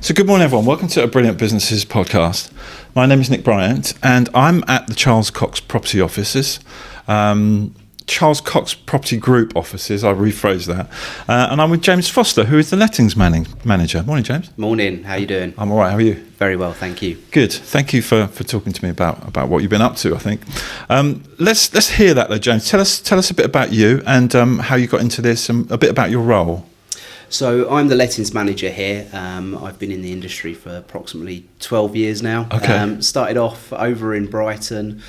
So good morning, everyone. Welcome to a Brilliant Businesses podcast. My name is Nick Bryant, and I'm at the Charles Cox Property offices. Charles Cox Property Group offices, I'll rephrase that. And I'm with James Foster, who is the lettings manager. Morning, James. Morning, how you doing? I'm all right, how are you? Very well, thank you. Good. Thank you for talking to me about what you've been up to, I think. Let's hear that though, James. Tell us a bit about you and how you got into this and a bit about your role. So I'm the lettings manager here. I've been in the industry for approximately 12 years now. Okay. Started off over in Brighton,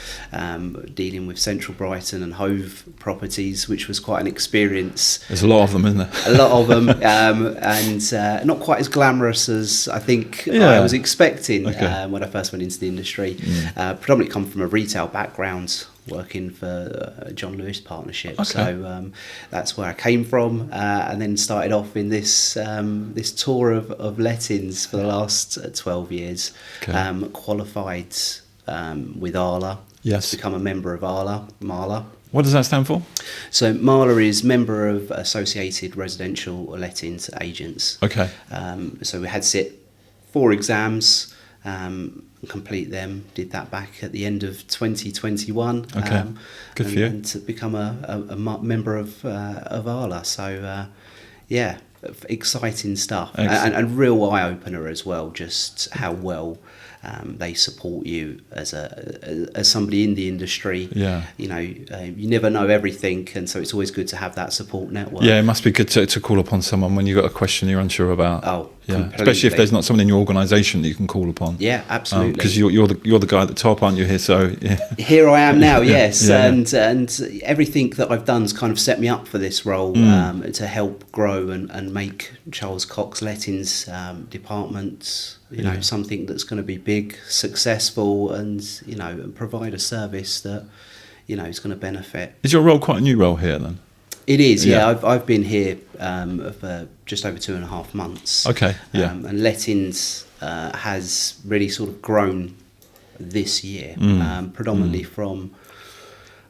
dealing with central Brighton and Hove properties, which was quite an experience. There's a lot of them, isn't there? A lot of them, and not quite as glamorous as I think I was expecting when I first went into the industry. Predominantly come from a retail background, working for John Lewis Partnership. Okay. So that's where I came from, and then started off in this tour of lettings for the last 12 years. Okay. Qualified with ALA. Yes. Become a member of MALA. What does that stand for? So MALA is Member of Associated Residential Lettings Agents. Okay. So we had to sit 4 exams, complete them. Did that back at the end of 2021. Okay. Good for you. And to become a member of ALA. So exciting stuff and real eye opener as well. Just how well they support you as somebody in the industry. Yeah. You never know everything, and so it's always good to have that support network. Yeah, it must be good to call upon someone when you've got a question you're unsure about. Oh, yeah. completely. Especially if there's not someone in your organisation that you can call upon. Yeah, absolutely. Because you're the guy at the top, aren't you? Here, so yeah. Here I am now. Yes, Yeah. And everything that I've done's kind of set me up for this role to help grow and make Charles Cox Lettings department, something that's going to be big, successful, and provide a service that is going to benefit. Is your role quite a new role here then? It is, Yeah. yeah. I've been here for just over 2.5 months. Okay, yeah. And lettings has really sort of grown this year, predominantly from,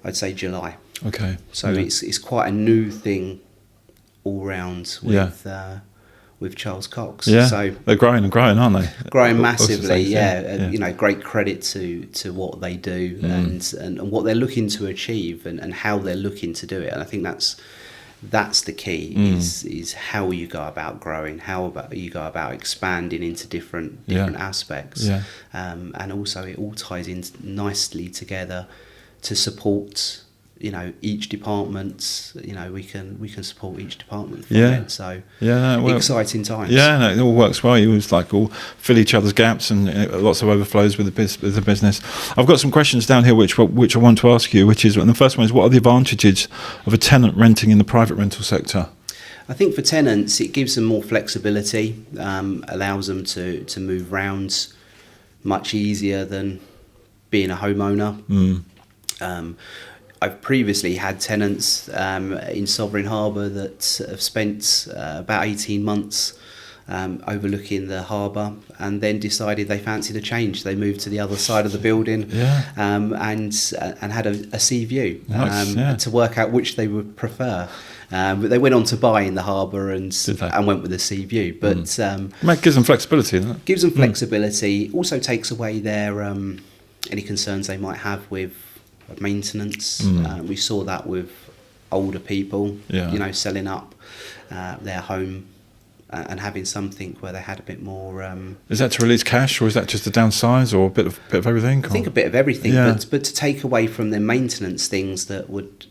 I'd say, July. Okay. So yeah. it's quite a new thing all round with Charles Cox. Yeah. So They're growing, aren't they? growing massively, Yeah. great credit to what they do and what they're looking to achieve and how they're looking to do it. And I think that's the key is how you go about growing, how you go about expanding into different aspects. Yeah. And also it all ties in nicely together to support each department. We can support each department from it. So exciting times. Yeah, no, it all works well. You always all fill each other's gaps and lots of overflows with the business. I've got some questions down here which I want to ask you, and the first one is, what are the advantages of a tenant renting in the private rental sector? I think for tenants it gives them more flexibility, allows them to move round much easier than being a homeowner. I've previously had tenants in Sovereign Harbour that have spent about 18 months overlooking the harbour and then decided they fancied a change. They moved to the other side of the building and had a sea view to work out which they would prefer. But they went on to buy in the harbour and went with the sea view. But It gives them flexibility, doesn't it? Gives them flexibility. Also takes away their any concerns they might have with maintenance. We saw that with older people, selling up their home and having something where they had a bit more. Is that to release cash, or is that just to downsize, or a bit of everything? I think a bit of everything, but to take away from their maintenance things that would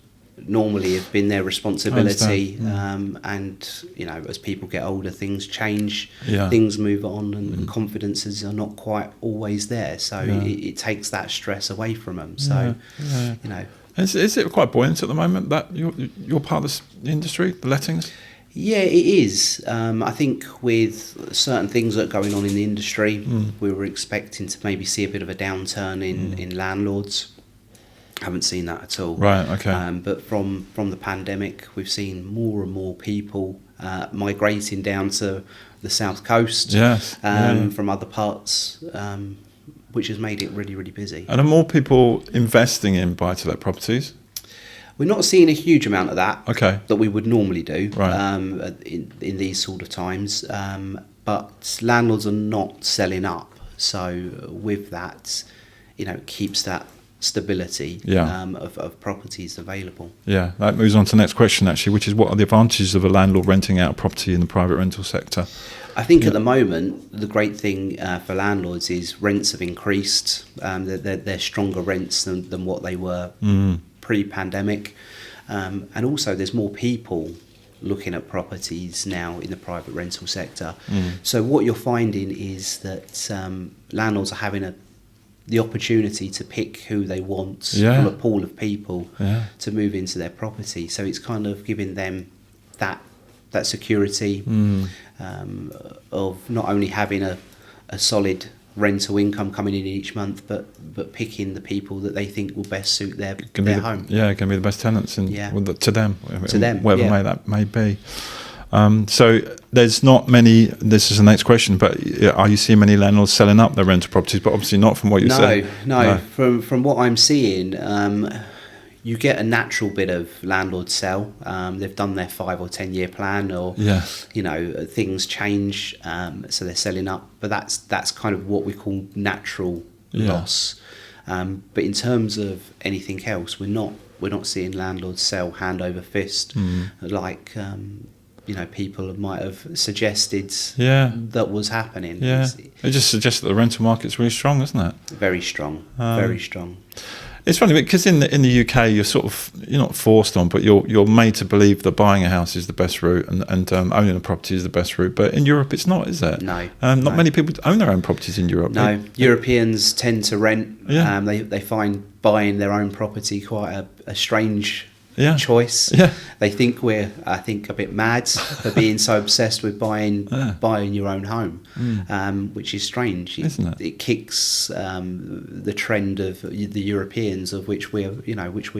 normally have been their responsibility. And as people get older, things change, things move on, and confidences are not quite always there. So it takes that stress away from them. So is it quite buoyant at the moment that you're part of the industry, the lettings? Yeah, it is. I think with certain things that are going on in the industry, we were expecting to maybe see a bit of a downturn in landlords. Haven't seen that at all. Right, okay. But from the pandemic, we've seen more and more people migrating down to the south coast from other parts, which has made it really, really busy. And are more people investing in buy-to-let properties? We're not seeing a huge amount of that that we would normally do right. in these sort of times. but landlords are not selling up. So with that, it keeps that stability of properties available. Yeah, that moves on to the next question actually, which is what are the advantages of a landlord renting out property in the private rental sector? I think at the moment, the great thing for landlords is rents have increased. They're stronger rents than what they were pre-pandemic. And also there's more people looking at properties now in the private rental sector. So what you're finding is that landlords are having the opportunity to pick who they want from a pool of people to move into their property. So it's kind of giving them that security of not only having a solid rental income coming in each month, but picking the people that they think will best suit their home. Yeah, can be the best tenants to them, whatever that may be. So there's not many. This is the next question, but are you seeing many landlords selling up their rental properties? But obviously not from what you said. No. From what I'm seeing, you get a natural bit of landlord sell. They've done their 5 or 10 year plan, or things change, so they're selling up. But that's kind of what we call natural loss. But in terms of anything else, we're not seeing landlords sell hand over fist like people might have suggested that was happening. Yeah, it just suggests that the rental market's really strong, isn't it? Very strong, very strong. It's funny because in the UK you're not forced on, but you're made to believe that buying a house is the best route and owning a property is the best route. But in Europe it's not, is it? No. Not many people own their own properties in Europe. No, Europeans tend to rent. They find buying their own property quite a strange choice. They think we're a bit mad for being so obsessed with buying your own home, which is strange, isn't it? It kicks the trend of the Europeans, of which we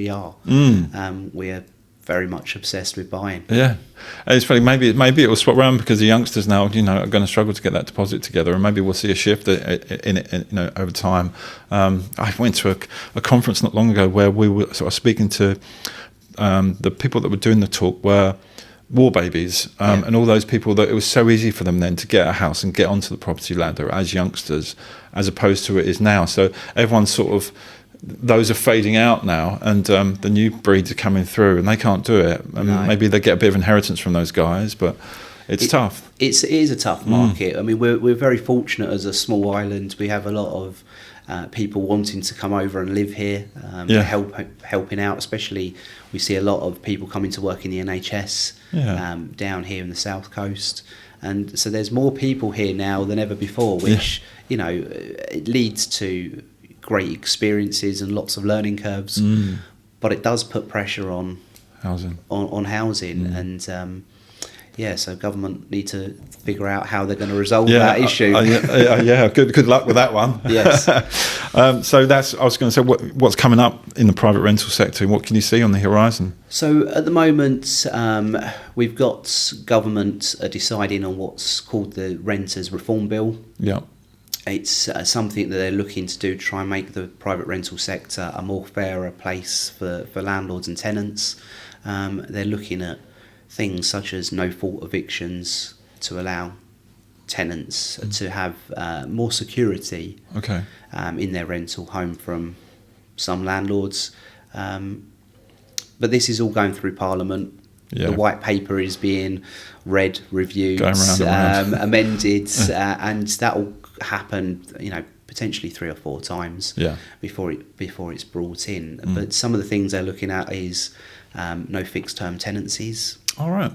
are. We're very much obsessed with buying. Yeah, it's funny. Maybe it will swap around because the youngsters now, are going to struggle to get that deposit together, and maybe we'll see a shift in it, over time. I went to a conference not long ago where we were sort of speaking to. The people that were doing the talk were war babies, and all those people that it was so easy for them then to get a house and get onto the property ladder as youngsters, as opposed to it is now. So everyone's sort of, those are fading out now, and the new breeds are coming through, and they can't do it. And maybe they get a bit of inheritance from those guys, but it's tough. It is a tough market. I mean, we're very fortunate as a small island. We have a lot of people wanting to come over and live here, helping out. Especially, we see a lot of people coming to work in the NHS down here in the south coast, and so there's more people here now than ever before, which it leads to great experiences and lots of learning curves, but it does put pressure on housing, and so government need to figure out how they're going to resolve that issue. Good luck with that one. Yes. So I was going to say, what's coming up in the private rental sector? What can you see on the horizon? So at the moment, we've got government deciding on what's called the Renters Reform Bill. Yeah. It's something that they're looking to do to try and make the private rental sector a more fairer place for landlords and tenants. They're looking at things such as no-fault evictions to allow tenants to have more security in their rental home from some landlords. But this is all going through Parliament. The white paper is being read, reviewed, amended, and that will happen, potentially 3 or 4 times before it's brought in. But some of the things they're looking at is no fixed term tenancies. All right.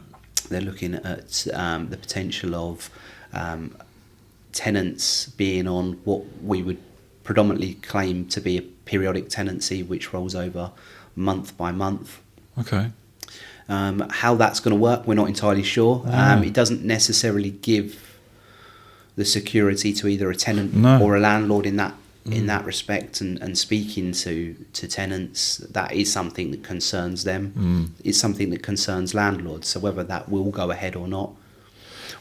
They're looking at the potential of tenants being on what we would predominantly claim to be a periodic tenancy, which rolls over month by month. Okay. How that's going to work, we're not entirely sure. It doesn't necessarily give the security to either a tenant or a landlord in that respect, and speaking to tenants, that is something that concerns them. It's something that concerns landlords. So whether that will go ahead or not,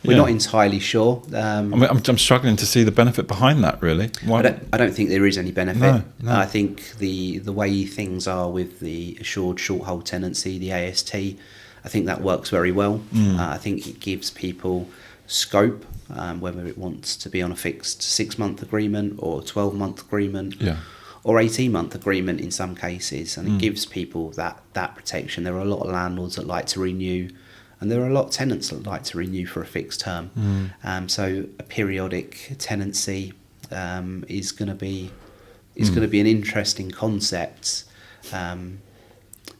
we're not entirely sure. I'm struggling to see the benefit behind that, really. I don't think there is any benefit. No. I think the way things are with the assured short hold tenancy, the AST, I think that works very well. I think it gives people scope, whether it wants to be on a fixed 6-month agreement or 12-month agreement. Yeah. Or 18-month agreement in some cases, and it gives people that protection. There are a lot of landlords that like to renew, and there are a lot of tenants that like to renew for a fixed term. So a periodic tenancy is going to be an interesting concept.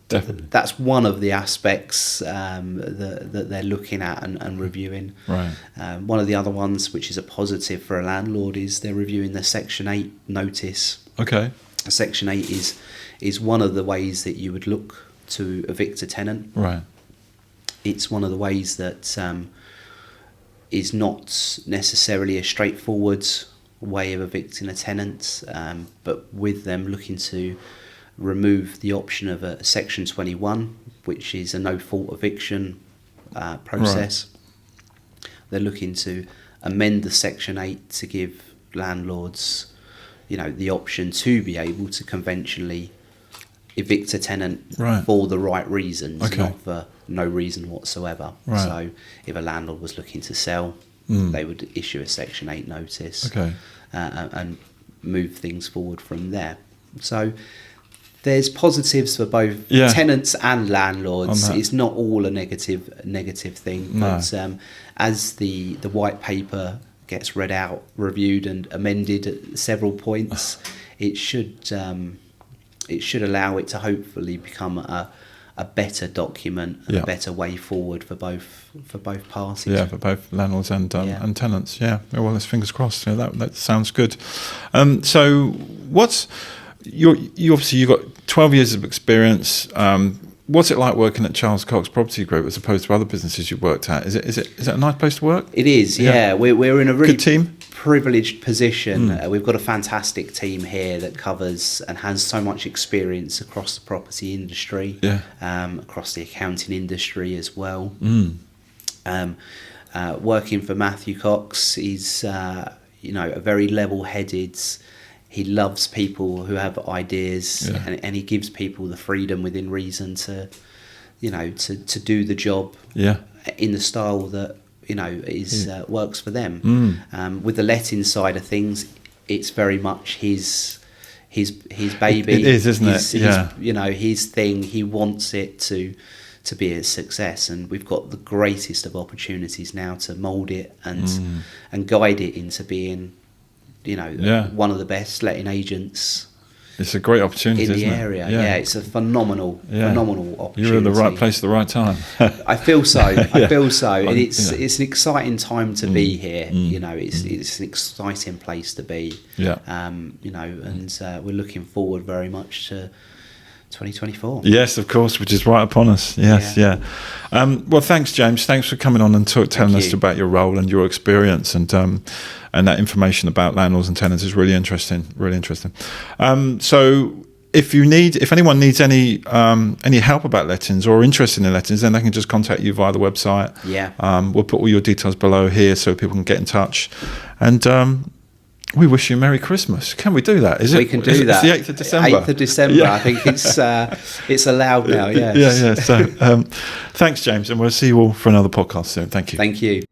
Definitely. That's one of the aspects that they're looking at and reviewing. Right. One of the other ones, which is a positive for a landlord, is they're reviewing the Section 8 notice. Okay. Section 8 is one of the ways that you would look to evict a tenant. Right. It's one of the ways that is not necessarily a straightforward way of evicting a tenant, but with them looking to remove the option of a Section 21, which is a no-fault eviction process. Right. They're looking to amend the Section 8 to give landlords, the option to be able to conventionally evict a tenant for the right reasons, not for no reason whatsoever. Right. So if a landlord was looking to sell, they would issue a Section 8 notice and move things forward from there. So there's positives for both tenants and landlords. It's not all a negative thing. No. But as the white paper gets read out, reviewed and amended at several points, it should allow it to hopefully become a better document, a better way forward for both parties. Yeah, for both landlords and tenants. Yeah. Well, let's fingers crossed. Yeah, that sounds good. So what's you obviously you've got 12 years of experience. What's it like working at Charles Cox Property Group as opposed to other businesses you've worked at? Is it a nice place to work? It is, yeah. We're in a really good team, privileged position. We've got a fantastic team here that covers and has so much experience across the property industry, across the accounting industry as well. Working for Matthew Cox, he's a very level-headed. He loves people who have ideas, and he gives people the freedom within reason to do the job in the style that works for them. With the letting side of things, it's very much his baby. It is, isn't it? His thing. He wants it to be a success, and we've got the greatest of opportunities now to mould it and guide it into being one of the best letting agents. It's a great opportunity in the area. Yeah, it's a phenomenal opportunity. You're in the right place at the right time. I feel so. And it's an exciting time to be here. It's an exciting place to be. Yeah. And we're looking forward very much to 2024. Yes, of course, which is right upon us. Yes, yeah. Well, thanks, James. Thanks for coming on and telling us about your role and your experience, and that information about landlords and tenants is really interesting. Really interesting. So, if anyone needs any help about lettings or interested in lettings, then they can just contact you via the website. Yeah. We'll put all your details below here so people can get in touch, and. We wish you a Merry Christmas. Can we do that? We can do that. It's the 8th of December. 8th of December. Yeah. I think it's allowed now. Yes. Yeah. So thanks, James, and we'll see you all for another podcast soon. Thank you. Thank you.